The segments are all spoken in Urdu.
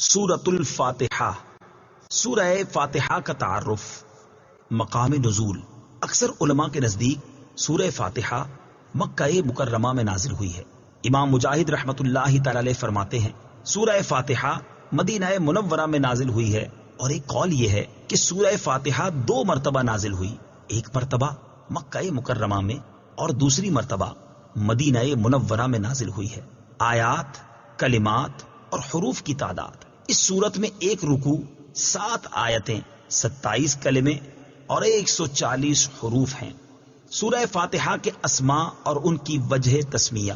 سورۃ الفاتحہ۔ سورہ فاتحہ کا تعارف، مقام نزول۔ اکثر علماء کے نزدیک سورہ فاتحہ مکہ مکرمہ میں نازل ہوئی ہے۔ امام مجاہد رحمت اللہ تعالی علیہ فرماتے ہیں سورہ فاتحہ مدینہ منورہ میں نازل ہوئی ہے، اور ایک قول یہ ہے کہ سورہ فاتحہ 2 مرتبہ نازل ہوئی، ایک مرتبہ مکہ مکرمہ میں اور دوسری مرتبہ مدینہ منورہ میں نازل ہوئی ہے۔ آیات، کلمات اور حروف کی تعداد، اس صورت میں ایک رکوع، 7 آیتیں، 27 کلمے اور 140 حروف ہیں۔ سورہ فاتحہ کے اسماء اور ان کی وجہ تسمیہ،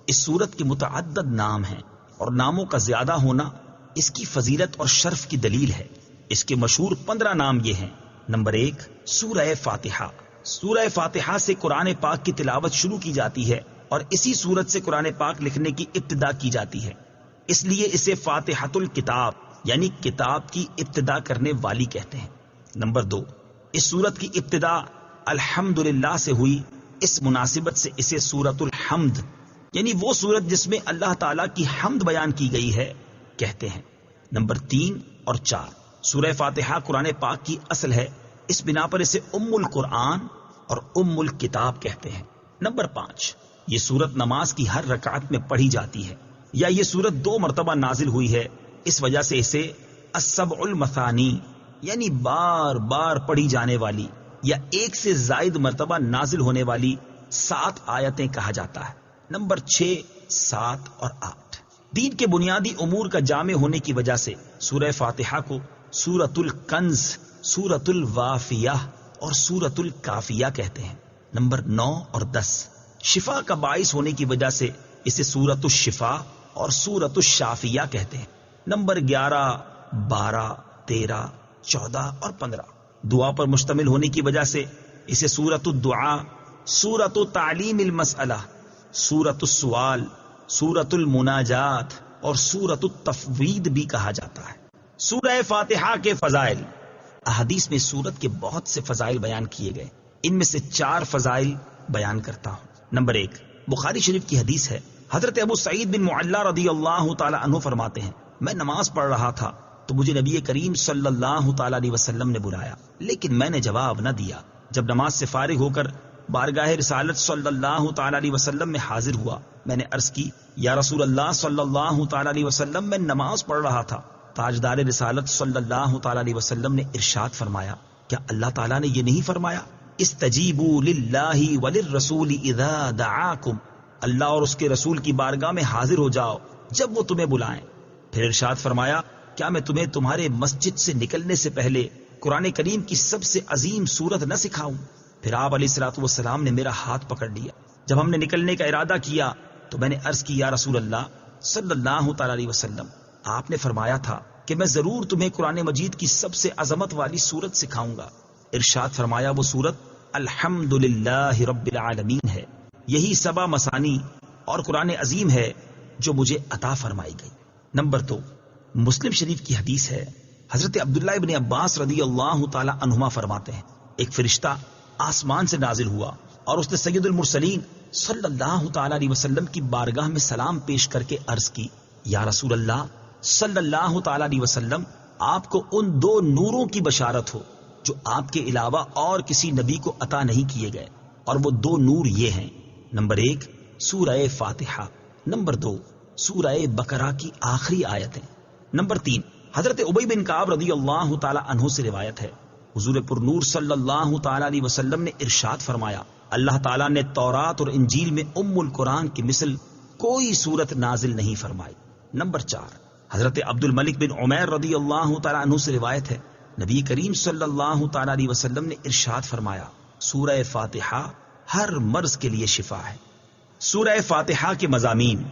اس سورت کے متعدد نام ہیں، اور ناموں کا زیادہ ہونا اس کی فضیلت اور شرف کی دلیل ہے۔ اس کے مشہور 15 نام یہ ہیں۔ نمبر 1، سورہ فاتحہ۔ سورہ فاتحہ سے قرآن پاک کی تلاوت شروع کی جاتی ہے، اور اسی سورت سے قرآن پاک لکھنے کی ابتدا کی جاتی ہے، اس لیے اسے فاتحۃ الکتاب یعنی کتاب کی ابتدا کرنے والی کہتے ہیں۔ نمبر 2، اس سورت کی ابتدا الحمدللہ سے ہوئی، اس مناسبت سے اسے سورۃ الحمد یعنی وہ سورت جس میں اللہ تعالیٰ کی حمد بیان کی گئی ہے کہتے ہیں۔ نمبر 3 اور 4، سورہ فاتحہ قرآن پاک کی اصل ہے، اس بنا پر اسے ام القرآن اور ام الکتاب کہتے ہیں۔ نمبر 5، یہ سورت نماز کی ہر رکعت میں پڑھی جاتی ہے، یا یہ سورت 2 مرتبہ نازل ہوئی ہے، اس وجہ سے اسے السبع المثانی یعنی بار بار پڑھی جانے والی یا ایک سے زائد مرتبہ نازل ہونے والی 7 آیتیں کہا جاتا ہے۔ نمبر 6، 7 اور 8، دین کے بنیادی امور کا جامع ہونے کی وجہ سے سورہ فاتحہ کو سورۃ الکنز، سورۃ الوافیہ اور سورۃ الکافیہ کہتے ہیں۔ نمبر 9 اور 10، شفا کا باعث ہونے کی وجہ سے اسے سورۃ الشفا اور سورۃ الشافیہ کہتے ہیں۔ نمبر 11، 12، 13، 14 اور 15، دعا پر مشتمل ہونے کی وجہ سے اسے سورۃ الدعاء، سورۃ تعلیم المسئلہ، سورۃ السوال، سورۃ المناجات اور سورۃ التفویض بھی کہا جاتا ہے۔ سورہ فاتحہ کے فضائل، احادیث میں سورت کے بہت سے فضائل بیان کیے گئے، ان میں سے 4 فضائل بیان کرتا ہوں۔ نمبر 1، بخاری شریف کی حدیث ہے، حضرت ابو سعید بن معلا رضی اللہ تعالی عنہ فرماتے ہیں، میں نماز پڑھ رہا تھا تو مجھے نبی کریم صلی اللہ تعالی علیہ وسلم نے بلایا، لیکن میں نے جواب نہ دیا۔ جب نماز سے فارغ ہو کر بارگاہ رسالت صلی اللہ تعالی علیہ وسلم میں حاضر ہوا، میں نے عرض کی، یا رسول اللہ صلی اللہ تعالی علیہ وسلم، میں نماز پڑھ رہا تھا۔ تاجدار رسالت صلی اللہ تعالی علیہ وسلم نے ارشاد فرمایا، کیا اللہ تعالیٰ نے یہ نہیں فرمایا، استجیبوا للہ وللرسول اذا دعاکم، اللہ اور اس کے رسول کی بارگاہ میں حاضر ہو جاؤ جب وہ تمہیں بلائیں۔ پھر ارشاد فرمایا، کیا میں تمہیں تمہارے مسجد سے نکلنے سے پہلے قرآن کریم کی سب سے عظیم سورت نہ سکھاؤں؟ پھر آپ علیہ الصلوۃ والسلام نے میرا ہاتھ پکڑ لیا۔ جب ہم نے نکلنے کا ارادہ کیا تو میں نے عرض کی، یا رسول اللہ صلی اللہ تعالی علیہ وسلم، آپ نے فرمایا تھا کہ میں ضرور تمہیں قرآن مجید کی سب سے عظمت والی سورت سکھاؤں گا۔ ارشاد فرمایا، وہ سورت الحمدللہ رب العالمین ہے، یہی 7 مثانی اور قرآن عظیم ہے جو مجھے عطا فرمائی گئی۔ نمبر 2، مسلم شریف کی حدیث ہے، حضرت عبداللہ ابن عباس رضی اللہ تعالی عنہما فرماتے ہیں، ایک فرشتہ آسمان سے نازل ہوا اور اس نے سید المرسلین صلی اللہ تعالی علیہ وسلم کی بارگاہ میں سلام پیش کر کے عرض کی، یا رسول اللہ صلی اللہ تعالی علیہ وسلم، آپ کو ان 2 نوروں کی بشارت ہو جو آپ کے علاوہ اور کسی نبی کو عطا نہیں کیے گئے، اور وہ 2 نور یہ ہیں، نمبر 1 سورہ فاتحہ، نمبر 2 سورہ بقرہ کی آخری آیتیں۔ نمبر 3، حضرت ابی بن کعب رضی اللہ تعالی عنہ سے روایت ہے، حضور پر نور صلی اللہ تعالی علیہ وسلم نے ارشاد فرمایا، اللہ تعالیٰ نے تورات اور انجیل میں ام القرآن کی مثل کوئی سورت نازل نہیں فرمائی۔ نمبر 4، حضرت عبد الملک بن عمیر رضی اللہ تعالی عنہ سے روایت ہے، نبی کریم صلی اللہ تعالی علیہ وسلم نے ارشاد فرمایا، سورہ فاتحہ ہر مرض کے لیے شفا ہے۔ سورہ فاتحہ کے مضامین،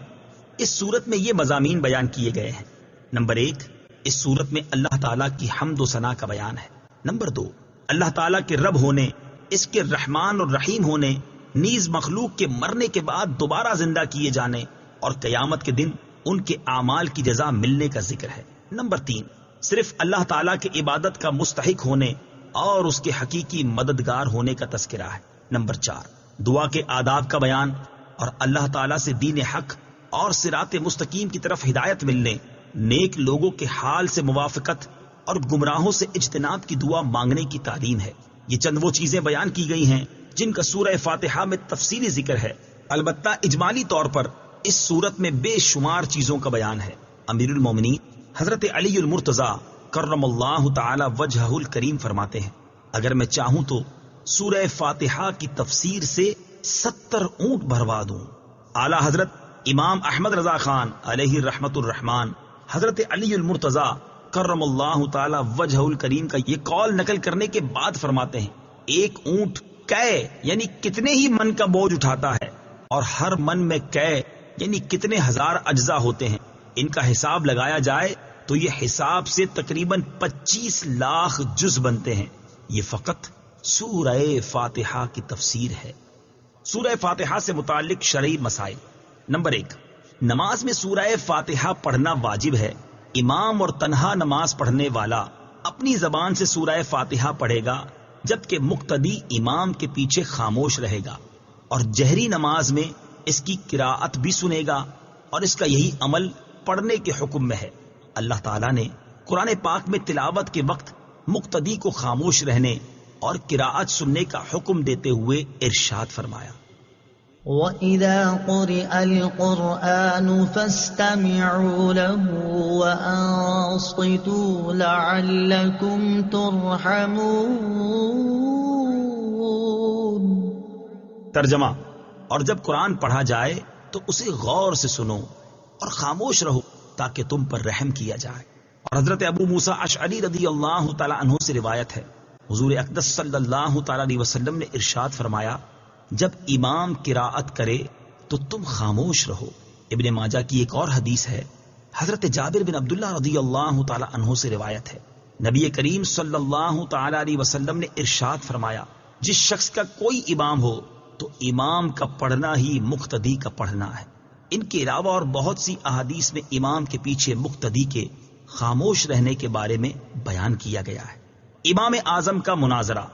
اس سورت میں یہ مضامین بیان کیے گئے ہیں۔ نمبر 1، اس سورت میں اللہ تعالیٰ کی حمد و ثنا کا بیان ہے۔ نمبر 2، اللہ تعالیٰ کے رب ہونے، اس کے رحمان اور رحیم ہونے، نیز مخلوق کے مرنے کے بعد دوبارہ زندہ کیے جانے اور قیامت کے دن ان کے اعمال کی جزا ملنے کا ذکر ہے۔ نمبر 3، صرف اللہ تعالیٰ کے عبادت کا مستحق ہونے اور اس کے حقیقی مددگار ہونے کا تذکرہ ہے۔ نمبر 4، دعا کے آداب کا بیان اور اللہ تعالیٰ سے دین حق اور صراط مستقیم کی طرف ہدایت ملنے نیک لوگوں کے حال سے موافقت اور گمراہوں سے اجتناب کی دعا مانگنے کی تعلیم ہے۔ یہ چند وہ چیزیں بیان کی گئی ہیں جن کا سورہ فاتحہ میں تفصیلی ذکر ہے، البتہ اجمالی طور پر اس سورت میں بے شمار چیزوں کا بیان ہے۔ امیر المومنین حضرت علی المرتضیٰ کرم اللہ تعالی وجہہ الکریم فرماتے ہیں، اگر میں چاہوں تو سورہ فاتحہ کی تفسیر سے 70 اونٹ بھروا دوں۔ اعلی حضرت امام احمد رضا خان علیہ رحمت الرحمان حضرت علی المرتضیٰ کرم اللہ تعالی وجہ الکریم کا یہ قول نقل کرنے کے بعد فرماتے ہیں، ایک اونٹ کئے یعنی کتنے ہی من کا بوجھ اٹھاتا ہے، اور ہر من میں کئے یعنی کتنے ہزار اجزاء ہوتے ہیں، ان کا حساب لگایا جائے تو یہ حساب سے تقریباً 25 لاکھ جز بنتے ہیں۔ یہ فقط سورہ فاتحہ کی تفسیر ہے۔ سورہ فاتحہ سے متعلق شرعی مسائل۔ نمبر 1، نماز میں سورہ فاتحہ پڑھنا واجب ہے۔ امام اور تنہا نماز پڑھنے والا اپنی زبان سے سورہ فاتحہ پڑھے گا، جبکہ مقتدی امام کے پیچھے خاموش رہے گا، اور جہری نماز میں اس کی قراءت بھی سنے گا، اور اس کا یہی عمل پڑھنے کے حکم میں ہے۔ اللہ تعالیٰ نے قرآن پاک میں تلاوت کے وقت مقتدی کو خاموش رہنے اور قراءت سننے کا حکم دیتے ہوئے ارشاد فرمایا، وَإِذَا قُرِئَ الْقُرْآنُ فَاسْتَمِعُوا لَهُ وَأَنصِتُوا لَعَلَّكُمْ تُرْحَمُونَ۔ ترجمہ، اور جب قرآن پڑھا جائے تو اسے غور سے سنو اور خاموش رہو تاکہ تم پر رحم کیا جائے۔ اور حضرت ابو موسیٰ اشعری رضی اللہ تعالی عنہ سے روایت ہے، حضور اقدس صلی اللہ تعالی علیہ وسلم نے ارشاد فرمایا، جب امام قراءت کرے تو تم خاموش رہو۔ ابن ماجہ کی ایک اور حدیث ہے، حضرت جابر بن عبداللہ رضی اللہ تعالی عنہ سے روایت ہے، نبی کریم صلی اللہ تعالی علیہ وسلم نے ارشاد فرمایا، جس شخص کا کوئی امام ہو تو امام کا پڑھنا ہی مقتدی کا پڑھنا ہے۔ ان کے علاوہ اور بہت سی احادیث میں امام کے پیچھے مقتدی کے خاموش رہنے کے بارے میں بیان کیا گیا ہے۔ امام اعظم کا مناظرہ۔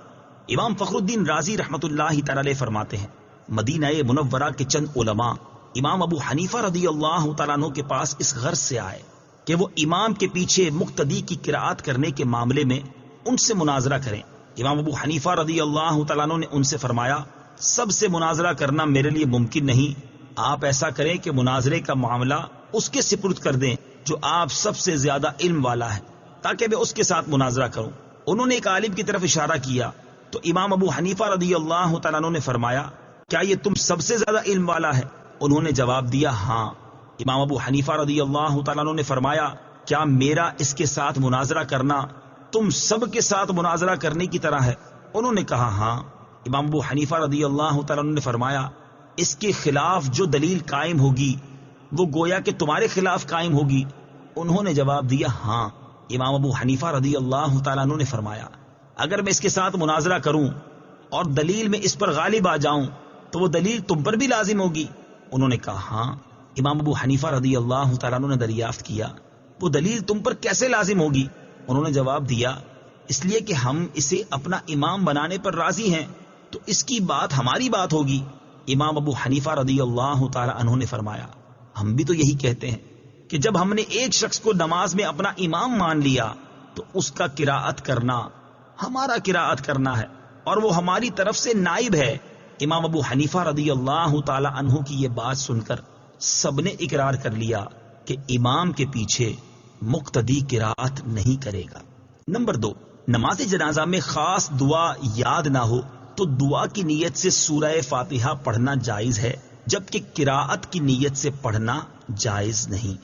امام فخر الدین رازی رحمت اللہ تعالی علیہ فرماتے ہیں، مدینہ منورہ کے چند علماء امام ابو حنیفہ رضی اللہ تعالیٰ عنہ کے پاس اس غرض سے آئے کہ وہ امام کے پیچھے مقتدی کی قراءت کرنے کے معاملے میں ان سے مناظرہ کریں۔ امام ابو حنیفہ رضی اللہ تعالیٰ عنہ نے ان سے فرمایا، سب سے مناظرہ کرنا میرے لیے ممکن نہیں، آپ ایسا کریں کہ مناظرے کا معاملہ اس کے سپرد کر دیں جو آپ سب سے زیادہ علم والا ہے، تاکہ میں اس کے ساتھ مناظرہ کروں۔ انہوں نے ایک عالم کی طرف اشارہ کیا تو امام ابو حنیفہ رضی اللہ تعالیٰ عنہ نے فرمایا، کیا یہ تم سب سے زیادہ علم والا ہے؟ انہوں نے جواب دیا، ہاں۔ امام ابو حنیفہ رضی اللہ تعالیٰ عنہ نے فرمایا، کیا میرا اس کے ساتھ مناظرہ کرنا تم سب کے ساتھ مناظرہ کرنے کی طرح ہے؟ انہوں نے کہا، ہاں۔ امام ابو حنیفہ رضی اللہ تعالیٰ عنہ نے فرمایا، اس کے خلاف جو دلیل قائم ہوگی وہ گویا کہ تمہارے خلاف قائم ہوگی۔ انہوں نے جواب دیا، ہاں۔ امام ابو حنیفہ رضی اللہ تعالیٰ عنہ نے فرمایا، اگر میں اس کے ساتھ مناظرہ کروں اور دلیل میں اس پر غالب آ جاؤں تو وہ دلیل تم پر بھی لازم ہوگی؟ انہوں نے کہا، ہاں۔ امام ابو حنیفہ رضی اللہ تعالیٰ عنہ نے دریافت کیا، وہ دلیل تم پر کیسے لازم ہوگی؟ انہوں نے جواب دیا، اس لیے کہ ہم اسے اپنا امام بنانے پر راضی ہیں تو اس کی بات ہماری بات ہوگی۔ امام ابو حنیفہ رضی اللہ تعالیٰ عنہ نے فرمایا، ہم بھی تو یہی کہتے ہیں کہ جب ہم نے ایک شخص کو نماز میں اپنا امام مان لیا تو اس کا قراءت کرنا ہمارا قراءت کرنا ہے اور وہ ہماری طرف سے نائب ہے۔ امام ابو حنیفہ رضی اللہ تعالی عنہ کی یہ بات سن کر سب نے اقرار کر لیا کہ امام کے پیچھے مقتدی قراءت نہیں کرے گا۔ نمبر 2، نماز جنازہ میں خاص دعا یاد نہ ہو تو دعا کی نیت سے سورہ فاتحہ پڑھنا جائز ہے، جبکہ قراءت کی نیت سے پڑھنا جائز نہیں۔